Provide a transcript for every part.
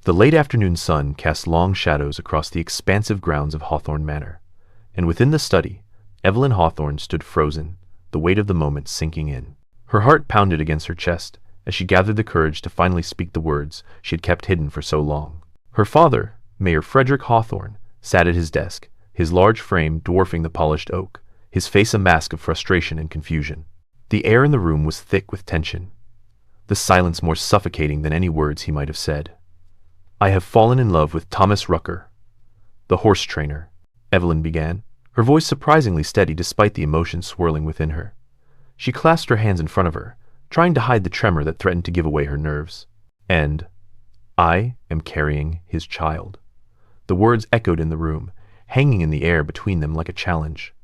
The late afternoon sun cast long shadows across the expansive grounds of Hawthorne Manor, and within the study, Evelyn Hawthorne stood frozen, the weight of the moment sinking in. Her heart pounded against her chest as she gathered the courage to finally speak the words she had kept hidden for so long. Her father, Mayor Frederick Hawthorne, sat at his desk, his large frame dwarfing the polished oak, his face a mask of frustration and confusion. The air in the room was thick with tension, the silence more suffocating than any words he might have said. "I have fallen in love with Thomas Rucker, the horse trainer," Evelyn began, her voice surprisingly steady despite the emotion swirling within her. She clasped her hands in front of her, trying to hide the tremor that threatened to give away her nerves. "And I am carrying his child." The words echoed in the room, hanging in the air between them like a challenge.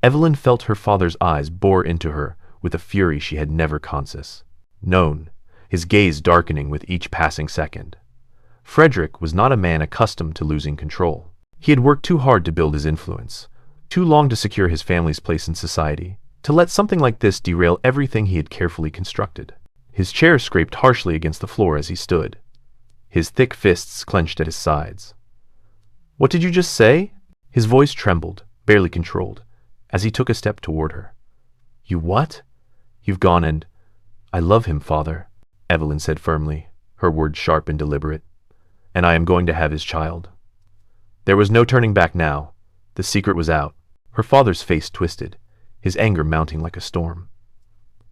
Evelyn felt her father's eyes bore into her with a fury she had never known, his gaze darkening with each passing second. Frederick was not a man accustomed to losing control. He had worked too hard to build his influence, too long to secure his family's place in society, to let something like this derail everything he had carefully constructed. His chair scraped harshly against the floor as he stood, his thick fists clenched at his sides. "What did you just say?" His voice trembled, barely controlled, as he took a step toward her. "You what?" "You've gone and—" "I love him, father," Evelyn said firmly, her words sharp and deliberate. "And I am going to have his child." There was no turning back now. The secret was out. Her father's face twisted, his anger mounting like a storm.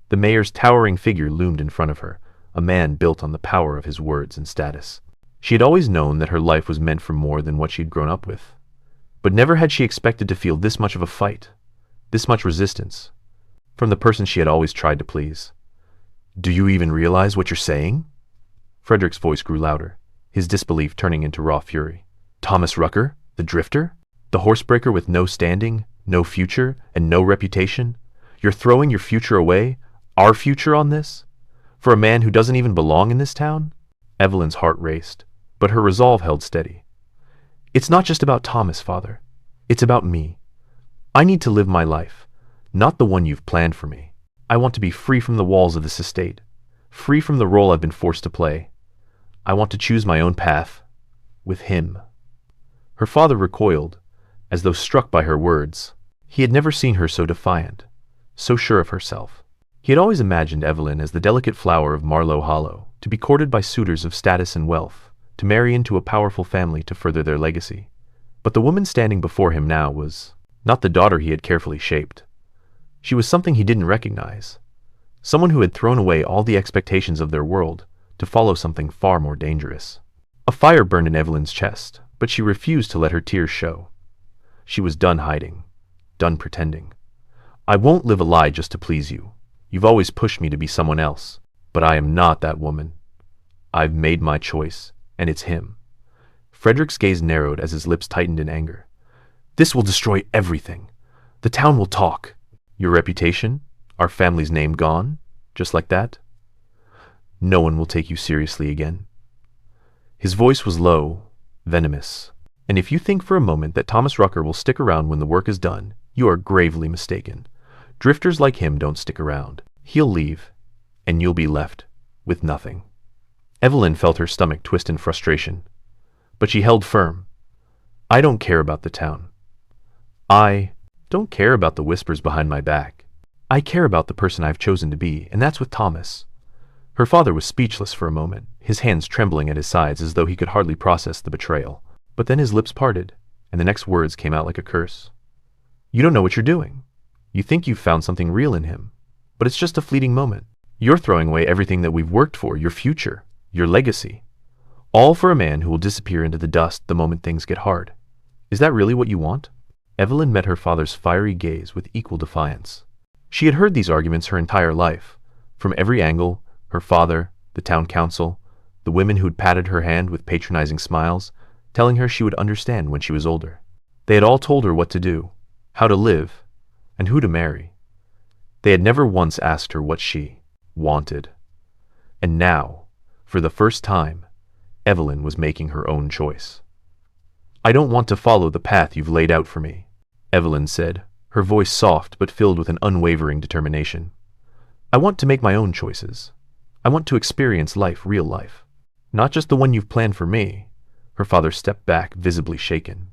The mayor's towering figure loomed in front of her, a man built on the power of his words and status. She had always known that her life was meant for more than what she'd grown up with. But never had she expected to feel this much of a fight, this much resistance, from the person she had always tried to please. "Do you even realize what you're saying?" Frederick's voice grew louder, his disbelief turning into raw fury. "Thomas Rucker, the drifter? The horsebreaker with no standing, no future, and no reputation? You're throwing your future away, our future on this? For a man who doesn't even belong in this town?" Evelyn's heart raced, but her resolve held steady. "It's not just about Thomas, father. It's about me. I need to live my life, not the one you've planned for me. I want to be free from the walls of this estate, free from the role I've been forced to play. I want to choose my own path, with him." Her father recoiled, as though struck by her words. He had never seen her so defiant, so sure of herself. He had always imagined Evelyn as the delicate flower of Marlow Hollow, to be courted by suitors of status and wealth, to marry into a powerful family to further their legacy. But the woman standing before him now was not the daughter he had carefully shaped. She was something he didn't recognize, someone who had thrown away all the expectations of their world to follow something far more dangerous. A fire burned in Evelyn's chest, but she refused to let her tears show. She was done hiding, done pretending. "I won't live a lie just to please you. You've always pushed me to be someone else, but I am not that woman. I've made my choice, and it's him." Frederick's gaze narrowed as his lips tightened in anger. "This will destroy everything. The town will talk. Your reputation, our family's name gone, just like that. No one will take you seriously again." His voice was low, venomous. "And if you think for a moment that Thomas Rucker will stick around when the work is done, you are gravely mistaken. Drifters like him don't stick around. He'll leave, and you'll be left with nothing." Evelyn felt her stomach twist in frustration, but she held firm. "I don't care about the town. I don't care about the whispers behind my back. I care about the person I've chosen to be, and that's with Thomas." Her father was speechless for a moment, his hands trembling at his sides as though he could hardly process the betrayal. But then his lips parted, and the next words came out like a curse. "You don't know what you're doing. You think you've found something real in him, but it's just a fleeting moment. You're throwing away everything that we've worked for, your future, your legacy, all for a man who will disappear into the dust the moment things get hard. Is that really what you want?" Evelyn met her father's fiery gaze with equal defiance. She had heard these arguments her entire life, from every angle: her father, the town council, the women who'd patted her hand with patronizing smiles, telling her she would understand when she was older. They had all told her what to do, how to live, and who to marry. They had never once asked her what she wanted. And now, for the first time, Evelyn was making her own choice. "I don't want to follow the path you've laid out for me," Evelyn said, her voice soft but filled with an unwavering determination. "I want to make my own choices. I want to experience life, real life. Not just the one you've planned for me." Her father stepped back, visibly shaken.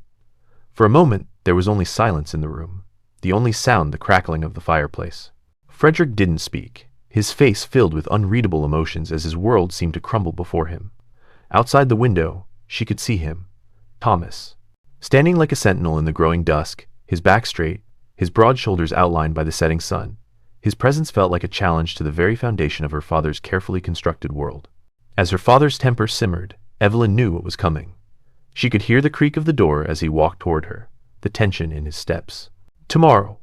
For a moment, there was only silence in the room, the only sound the crackling of the fireplace. Frederick didn't speak, his face filled with unreadable emotions as his world seemed to crumble before him. Outside the window, she could see him, Thomas, standing like a sentinel in the growing dusk, his back straight, his broad shoulders outlined by the setting sun. His presence felt like a challenge to the very foundation of her father's carefully constructed world. As her father's temper simmered, Evelyn knew what was coming. She could hear the creak of the door as he walked toward her, the tension in his steps. "Tomorrow,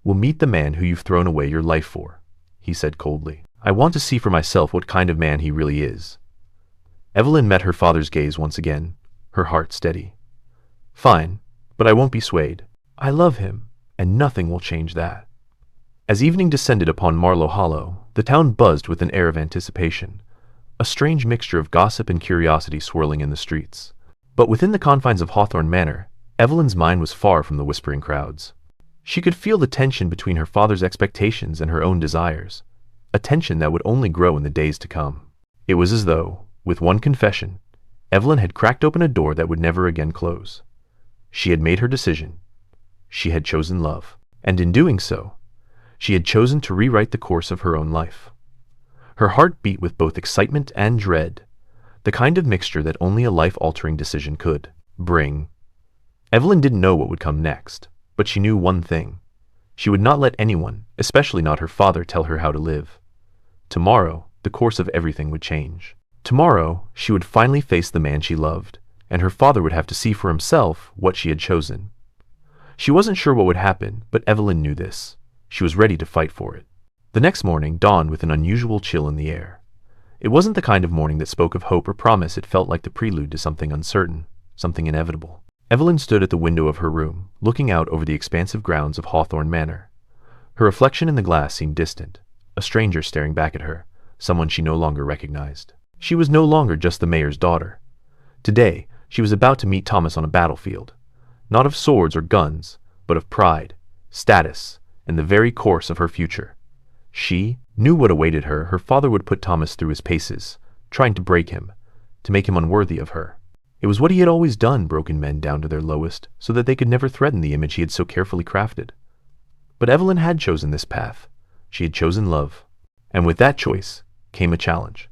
we'll meet the man who you've thrown away your life for," he said coldly. "I want to see for myself what kind of man he really is." Evelyn met her father's gaze once again, her heart steady. "Fine, but I won't be swayed. I love him, and nothing will change that." As evening descended upon Marlow Hollow, the town buzzed with an air of anticipation, a strange mixture of gossip and curiosity swirling in the streets. But within the confines of Hawthorne Manor, Evelyn's mind was far from the whispering crowds. She could feel the tension between her father's expectations and her own desires, a tension that would only grow in the days to come. It was as though, with one confession, Evelyn had cracked open a door that would never again close. She had made her decision. She had chosen love, and in doing so, she had chosen to rewrite the course of her own life. Her heart beat with both excitement and dread, the kind of mixture that only a life-altering decision could bring. Evelyn didn't know what would come next, but she knew one thing. She would not let anyone, especially not her father, tell her how to live. Tomorrow, the course of everything would change. Tomorrow, she would finally face the man she loved, and her father would have to see for himself what she had chosen. She wasn't sure what would happen, but Evelyn knew this. She was ready to fight for it. The next morning dawned with an unusual chill in the air. It wasn't the kind of morning that spoke of hope or promise. It felt like the prelude to something uncertain, something inevitable. Evelyn stood at the window of her room, looking out over the expansive grounds of Hawthorne Manor. Her reflection in the glass seemed distant, a stranger staring back at her, someone she no longer recognized. She was no longer just the mayor's daughter. Today, she was about to meet Thomas on a battlefield, not of swords or guns, but of pride, status, and the very course of her future. She knew what awaited her. Her father would put Thomas through his paces, trying to break him, to make him unworthy of her. It was what he had always done, broken men down to their lowest, so that they could never threaten the image he had so carefully crafted. But Evelyn had chosen this path. She had chosen love. And with that choice came a challenge,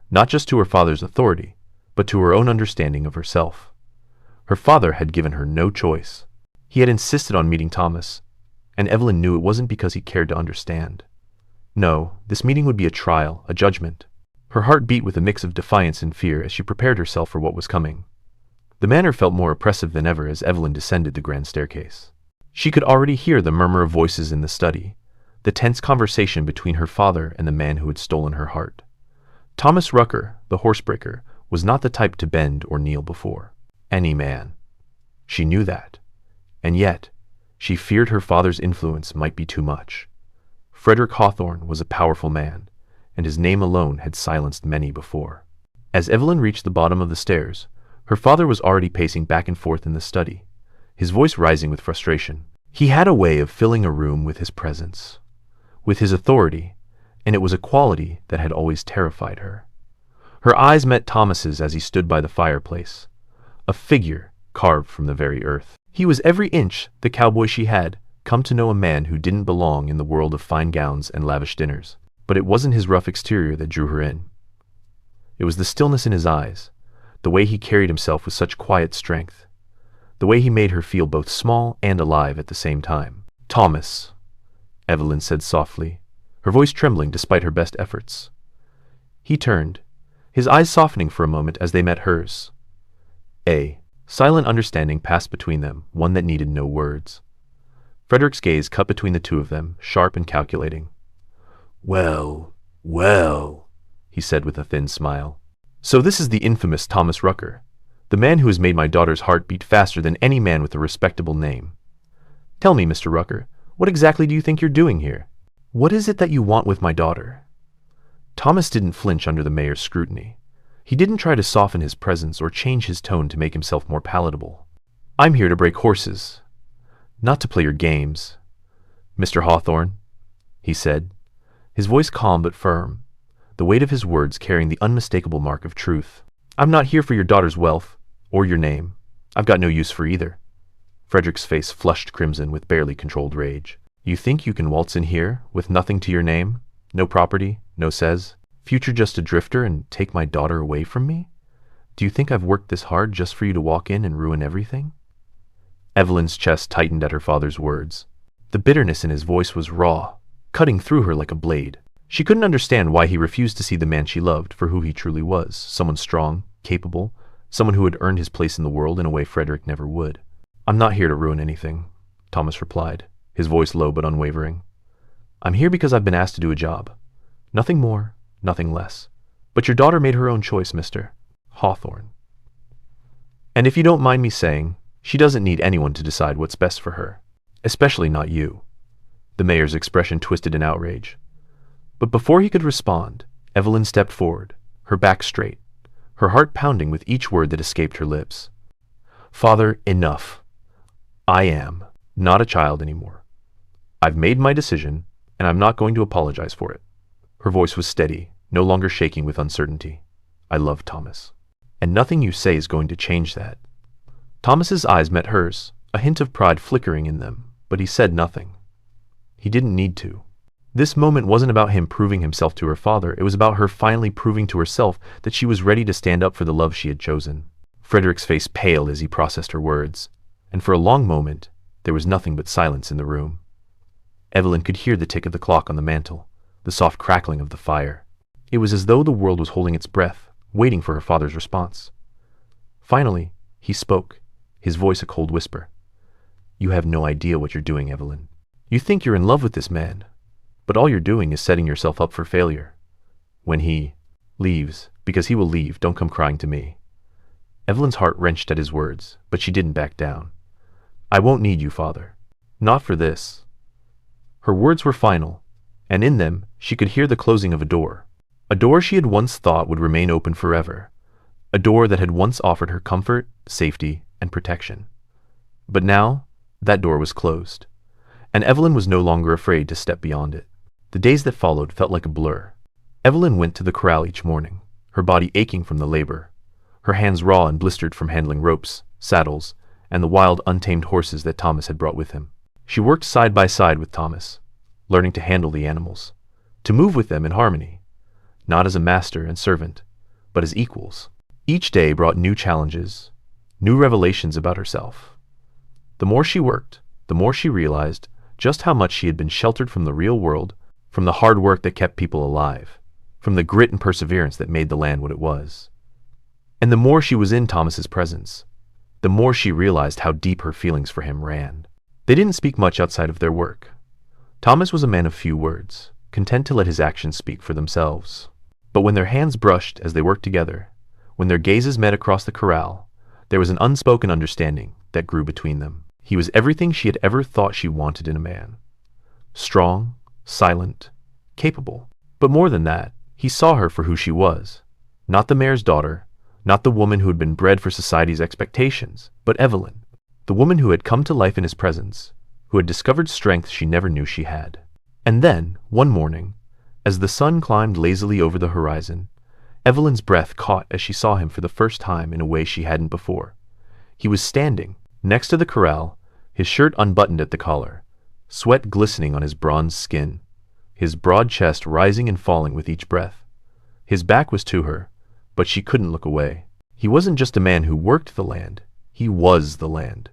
not just to her father's authority, but to her own understanding of herself. Her father had given her no choice. He had insisted on meeting Thomas, and Evelyn knew it wasn't because he cared to understand. No, this meeting would be a trial, a judgment. Her heart beat with a mix of defiance and fear as she prepared herself for what was coming. The manor felt more oppressive than ever as Evelyn descended the grand staircase. She could already hear the murmur of voices in the study, the tense conversation between her father and the man who had stolen her heart. Thomas Rucker, the horsebreaker, was not the type to bend or kneel before any man. She knew that. And yet, she feared her father's influence might be too much. Frederick Hawthorne was a powerful man, and his name alone had silenced many before. As Evelyn reached the bottom of the stairs, her father was already pacing back and forth in the study, his voice rising with frustration. He had a way of filling a room with his presence, with his authority, and it was a quality that had always terrified her. Her eyes met Thomas's as he stood by the fireplace, a figure carved from the very earth. He was every inch the cowboy she had come to know, a man who didn't belong in the world of fine gowns and lavish dinners. But it wasn't his rough exterior that drew her in. It was the stillness in his eyes, the way he carried himself with such quiet strength, the way he made her feel both small and alive at the same time. "Thomas," Evelyn said softly, her voice trembling despite her best efforts. He turned, his eyes softening for a moment as they met hers. A silent understanding passed between them, one that needed no words. Frederick's gaze cut between the two of them, sharp and calculating. Well, he said with a thin smile. "So this is the infamous Thomas Rucker, the man who has made my daughter's heart beat faster than any man with a respectable name. Tell me, Mr. Rucker, what exactly do you think you're doing here? What is it that you want with my daughter?" Thomas didn't flinch under the mayor's scrutiny. He didn't try to soften his presence or change his tone to make himself more palatable. "I'm here to break horses, not to play your games, Mr. Hawthorne," he said, his voice calm but firm, the weight of his words carrying the unmistakable mark of truth. I'm not here for your daughter's wealth, or your name. I've got no use for either. Frederick's face flushed crimson with barely controlled rage. You think you can waltz in here, with nothing to your name? No property, no says? Future just a drifter and take my daughter away from me? Do you think I've worked this hard just for you to walk in and ruin everything? Evelyn's chest tightened at her father's words. The bitterness in his voice was raw, cutting through her like a blade. She couldn't understand why he refused to see the man she loved for who he truly was, someone strong, capable, someone who had earned his place in the world in a way Frederick never would. I'm not here to ruin anything, Thomas replied, his voice low but unwavering. I'm here because I've been asked to do a job. Nothing more, nothing less. But your daughter made her own choice, Mr. Hawthorne. And if you don't mind me saying, she doesn't need anyone to decide what's best for her. Especially not you. The mayor's expression twisted in outrage. But before he could respond, Evelyn stepped forward, her back straight, her heart pounding with each word that escaped her lips. Father, enough. I am not a child anymore. I've made my decision, and I'm not going to apologize for it. Her voice was steady, no longer shaking with uncertainty. I love Thomas. And nothing you say is going to change that. Thomas's eyes met hers, a hint of pride flickering in them, but he said nothing. He didn't need to. This moment wasn't about him proving himself to her father, it was about her finally proving to herself that she was ready to stand up for the love she had chosen. Frederick's face paled as he processed her words, and for a long moment, there was nothing but silence in the room. Evelyn could hear the tick of the clock on the mantel, the soft crackling of the fire. It was as though the world was holding its breath, waiting for her father's response. Finally, he spoke, his voice a cold whisper. You have no idea what you're doing, Evelyn. You think you're in love with this man, but all you're doing is setting yourself up for failure. When he leaves, because he will leave, don't come crying to me. Evelyn's heart wrenched at his words, but she didn't back down. I won't need you, Father. Not for this. Her words were final, and in them she could hear the closing of a door she had once thought would remain open forever, a door that had once offered her comfort, safety, and protection. But now, that door was closed, and Evelyn was no longer afraid to step beyond it. The days that followed felt like a blur. Evelyn went to the corral each morning, her body aching from the labor, her hands raw and blistered from handling ropes, saddles, and the wild, untamed horses that Thomas had brought with him. She worked side by side with Thomas, learning to handle the animals, to move with them in harmony, not as a master and servant, but as equals. Each day brought new challenges, new revelations about herself. The more she worked, the more she realized just how much she had been sheltered from the real world, from the hard work that kept people alive, from the grit and perseverance that made the land what it was. And the more she was in Thomas's presence, the more she realized how deep her feelings for him ran. They didn't speak much outside of their work. Thomas was a man of few words, content to let his actions speak for themselves. But when their hands brushed as they worked together, when their gazes met across the corral, there was an unspoken understanding that grew between them. He was everything she had ever thought she wanted in a man. Strong, silent, capable. But more than that, he saw her for who she was. Not the mayor's daughter, not the woman who had been bred for society's expectations, but Evelyn, the woman who had come to life in his presence, who had discovered strength she never knew she had. And then, one morning, as the sun climbed lazily over the horizon, Evelyn's breath caught as she saw him for the first time in a way she hadn't before. He was standing next to the corral, his shirt unbuttoned at the collar, sweat glistening on his bronzed skin, his broad chest rising and falling with each breath. His back was to her, but she couldn't look away. He wasn't just a man who worked the land, he was the land.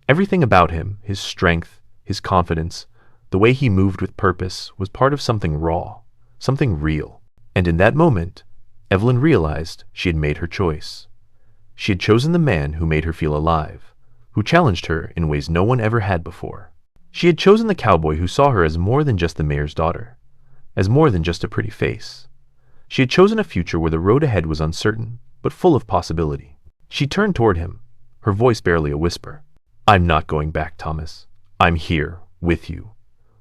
Everything about him, his strength, his confidence, the way he moved with purpose, was part of something raw, something real. And in that moment, Evelyn realized she had made her choice. She had chosen the man who made her feel alive, who challenged her in ways no one ever had before. She had chosen the cowboy who saw her as more than just the mayor's daughter, as more than just a pretty face. She had chosen a future where the road ahead was uncertain, but full of possibility. She turned toward him, her voice barely a whisper. I'm not going back, Thomas. I'm here, with you,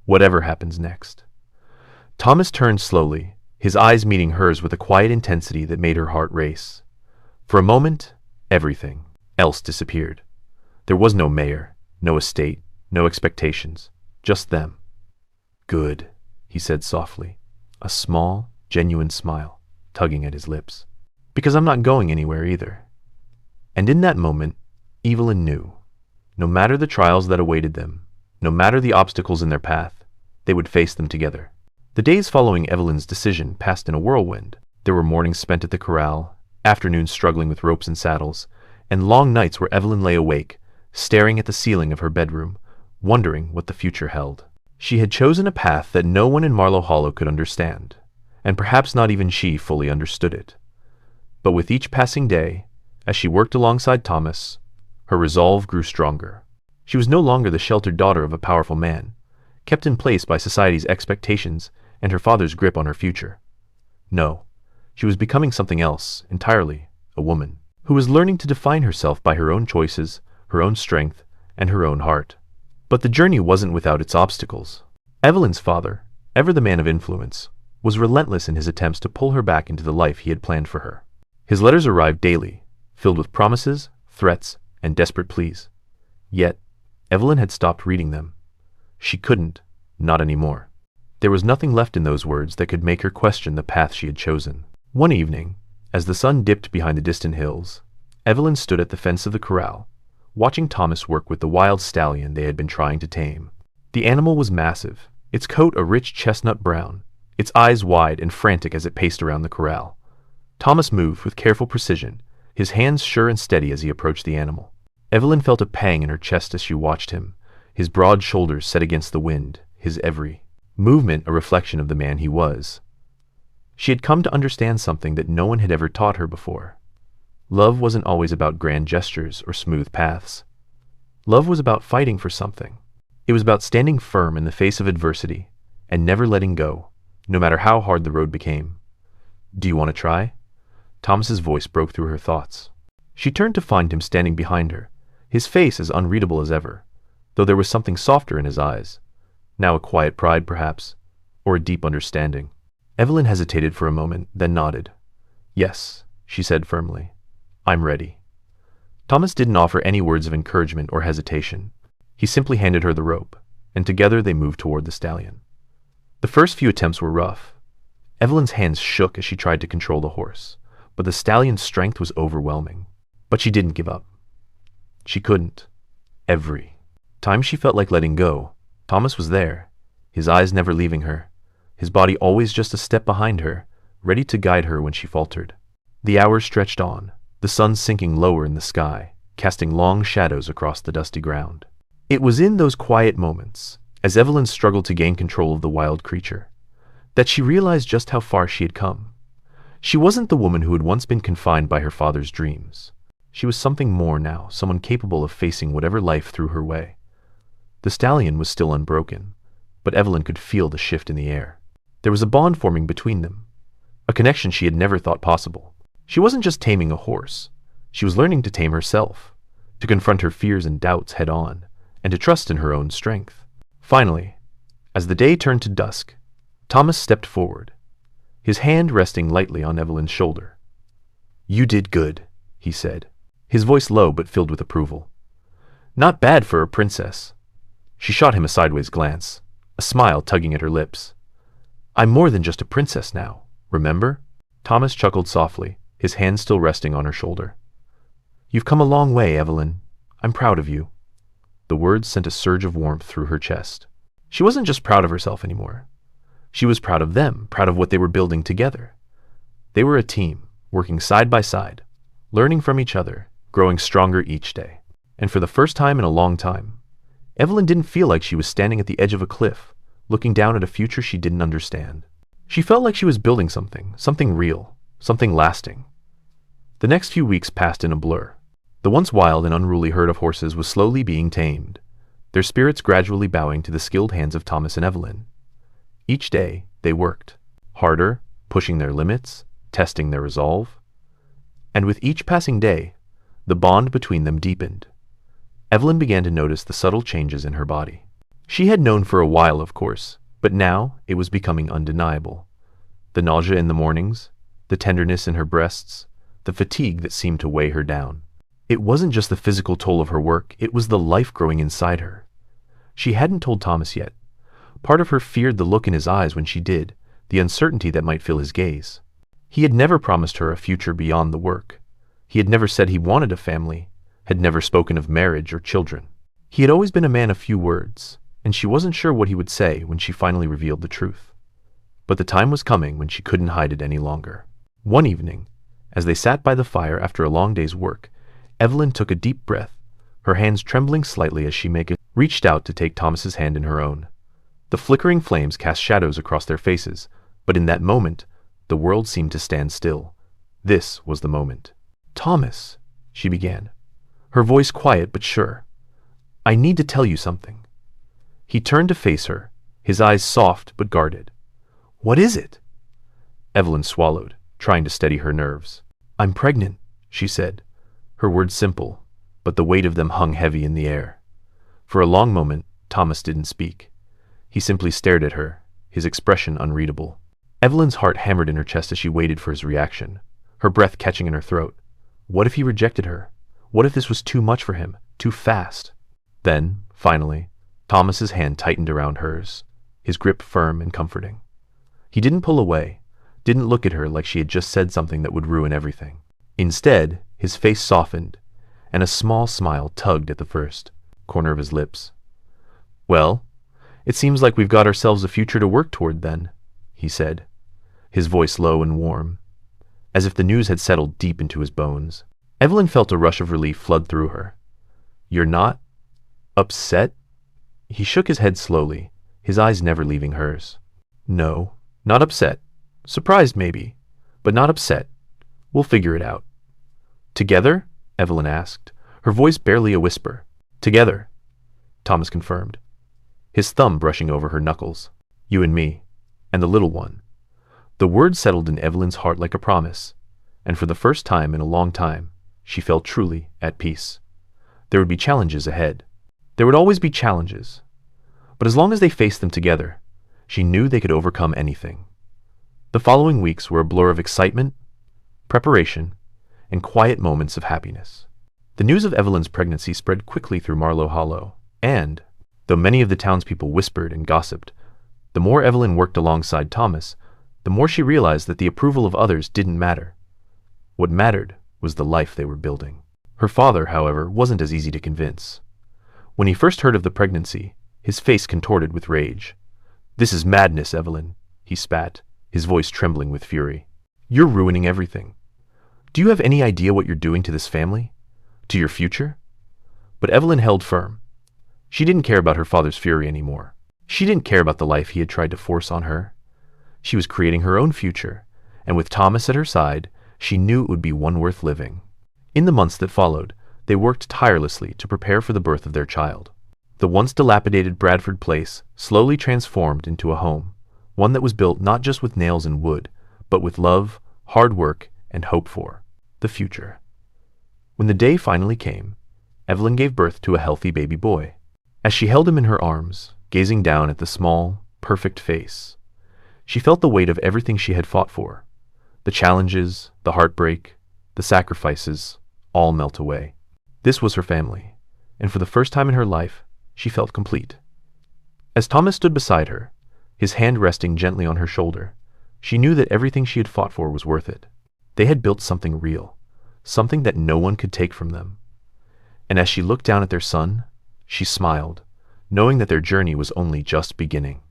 whatever happens next. Thomas turned slowly, his eyes meeting hers with a quiet intensity that made her heart race. For a moment, everything else disappeared. There was no mayor, no estate, no expectations, just them. Good, he said softly, a small, genuine smile tugging at his lips. Because I'm not going anywhere either. And in that moment, Evelyn knew. No matter the trials that awaited them, no matter the obstacles in their path, they would face them together. The days following Evelyn's decision passed in a whirlwind. There were mornings spent at the corral, afternoons struggling with ropes and saddles, and long nights where Evelyn lay awake, staring at the ceiling of her bedroom, wondering what the future held. She had chosen a path that no one in Marlow Hollow could understand, and perhaps not even she fully understood it. But with each passing day, as she worked alongside Thomas, her resolve grew stronger. She was no longer the sheltered daughter of a powerful man, kept in place by society's expectations and her father's grip on her future. No, she was becoming something else entirely, a woman, who was learning to define herself by her own choices, her own strength, and her own heart. But the journey wasn't without its obstacles. Evelyn's father, ever the man of influence, was relentless in his attempts to pull her back into the life he had planned for her. His letters arrived daily, filled with promises, threats, and desperate pleas. Yet, Evelyn had stopped reading them. She couldn't, not anymore. There was nothing left in those words that could make her question the path she had chosen. One evening, as the sun dipped behind the distant hills, Evelyn stood at the fence of the corral, watching Thomas work with the wild stallion they had been trying to tame. The animal was massive, its coat a rich chestnut brown, its eyes wide and frantic as it paced around the corral. Thomas moved with careful precision, his hands sure and steady as he approached the animal. Evelyn felt a pang in her chest as she watched him, his broad shoulders set against the wind, his every movement a reflection of the man he was. She had come to understand something that no one had ever taught her before. Love wasn't always about grand gestures or smooth paths. Love was about fighting for something. It was about standing firm in the face of adversity and never letting go, no matter how hard the road became. "Do you want to try?" Thomas's voice broke through her thoughts. She turned to find him standing behind her, his face as unreadable as ever, though there was something softer in his eyes, now a quiet pride perhaps, or a deep understanding. Evelyn hesitated for a moment, then nodded. "Yes," she said firmly. "I'm ready." Thomas didn't offer any words of encouragement or hesitation. He simply handed her the rope, and together they moved toward the stallion. The first few attempts were rough. Evelyn's hands shook as she tried to control the horse, but the stallion's strength was overwhelming. But she didn't give up. She couldn't. Every time she felt like letting go, Thomas was there, his eyes never leaving her, his body always just a step behind her, ready to guide her when she faltered. The hours stretched on, the sun sinking lower in the sky, casting long shadows across the dusty ground. It was in those quiet moments, as Evelyn struggled to gain control of the wild creature, that she realized just how far she had come. She wasn't the woman who had once been confined by her father's dreams. She was something more now, someone capable of facing whatever life threw her way. The stallion was still unbroken, but Evelyn could feel the shift in the air. There was a bond forming between them, a connection she had never thought possible. She wasn't just taming a horse. She was learning to tame herself, to confront her fears and doubts head on, and to trust in her own strength. Finally, as the day turned to dusk, Thomas stepped forward, his hand resting lightly on Evelyn's shoulder. "You did good," he said, his voice low but filled with approval. "Not bad for a princess." She shot him a sideways glance, a smile tugging at her lips. "I'm more than just a princess now, remember?" Thomas chuckled softly, his hand still resting on her shoulder. "You've come a long way, Evelyn. I'm proud of you." The words sent a surge of warmth through her chest. She wasn't just proud of herself anymore. She was proud of them, proud of what they were building together. They were a team, working side by side, learning from each other, growing stronger each day. And for the first time in a long time, Evelyn didn't feel like she was standing at the edge of a cliff, looking down at a future she didn't understand. She felt like she was building something real, something lasting. The next few weeks passed in a blur. The once wild and unruly herd of horses was slowly being tamed, their spirits gradually bowing to the skilled hands of Thomas and Evelyn. Each day, they worked, harder, pushing their limits, testing their resolve. And with each passing day, the bond between them deepened. Evelyn began to notice the subtle changes in her body. She had known for a while, of course, but now it was becoming undeniable. The nausea in the mornings, the tenderness in her breasts, the fatigue that seemed to weigh her down. It wasn't just the physical toll of her work, it was the life growing inside her. She hadn't told Thomas yet. Part of her feared the look in his eyes when she did, the uncertainty that might fill his gaze. He had never promised her a future beyond the work. He had never said he wanted a family, had never spoken of marriage or children. He had always been a man of few words, and she wasn't sure what he would say when she finally revealed the truth. But the time was coming when she couldn't hide it any longer. One evening, as they sat by the fire after a long day's work, Evelyn took a deep breath, her hands trembling slightly as she reached out to take Thomas's hand in her own. The flickering flames cast shadows across their faces, but in that moment, the world seemed to stand still. This was the moment. "Thomas," she began, her voice quiet but sure, "I need to tell you something." He turned to face her, his eyes soft but guarded. "What is it?" Evelyn swallowed, trying to steady her nerves. "I'm pregnant," she said, her words simple, but the weight of them hung heavy in the air. For a long moment, Thomas didn't speak. He simply stared at her, his expression unreadable. Evelyn's heart hammered in her chest as she waited for his reaction, her breath catching in her throat. What if he rejected her? What if this was too much for him, too fast? Then, finally, Thomas's hand tightened around hers, his grip firm and comforting. He didn't pull away, didn't look at her like she had just said something that would ruin everything. Instead, his face softened, and a small smile tugged at the first corner of his lips. "Well, it seems like we've got ourselves a future to work toward then," he said, his voice low and warm, as if the news had settled deep into his bones. Evelyn felt a rush of relief flood through her. "You're not upset?" He shook his head slowly, his eyes never leaving hers. "No, not upset. Surprised maybe, but not upset. We'll figure it out." "Together?" Evelyn asked, her voice barely a whisper. "Together," Thomas confirmed, his thumb brushing over her knuckles. "You and me, and the little one." The word settled in Evelyn's heart like a promise, and for the first time in a long time, she felt truly at peace. There would be challenges ahead. There would always be challenges. But as long as they faced them together, she knew they could overcome anything. The following weeks were a blur of excitement, preparation, and quiet moments of happiness. The news of Evelyn's pregnancy spread quickly through Marlow Hollow, and, though many of the townspeople whispered and gossiped, the more Evelyn worked alongside Thomas, the more she realized that the approval of others didn't matter. What mattered was the life they were building. Her father, however, wasn't as easy to convince. When he first heard of the pregnancy, his face contorted with rage. "This is madness, Evelyn," he spat, his voice trembling with fury. "You're ruining everything. Do you have any idea what you're doing to this family? To your future?" But Evelyn held firm. She didn't care about her father's fury anymore. She didn't care about the life he had tried to force on her. She was creating her own future, and with Thomas at her side, she knew it would be one worth living. In the months that followed, they worked tirelessly to prepare for the birth of their child. The once dilapidated Bradford place slowly transformed into a home, one that was built not just with nails and wood, but with love, hard work, and hope for the future. When the day finally came, Evelyn gave birth to a healthy baby boy. As she held him in her arms, gazing down at the small, perfect face, she felt the weight of everything she had fought for. The challenges, the heartbreak, the sacrifices, all melt away. This was her family, and for the first time in her life, she felt complete. As Thomas stood beside her, his hand resting gently on her shoulder, she knew that everything she had fought for was worth it. They had built something real, something that no one could take from them. And as she looked down at their son, she smiled, knowing that their journey was only just beginning.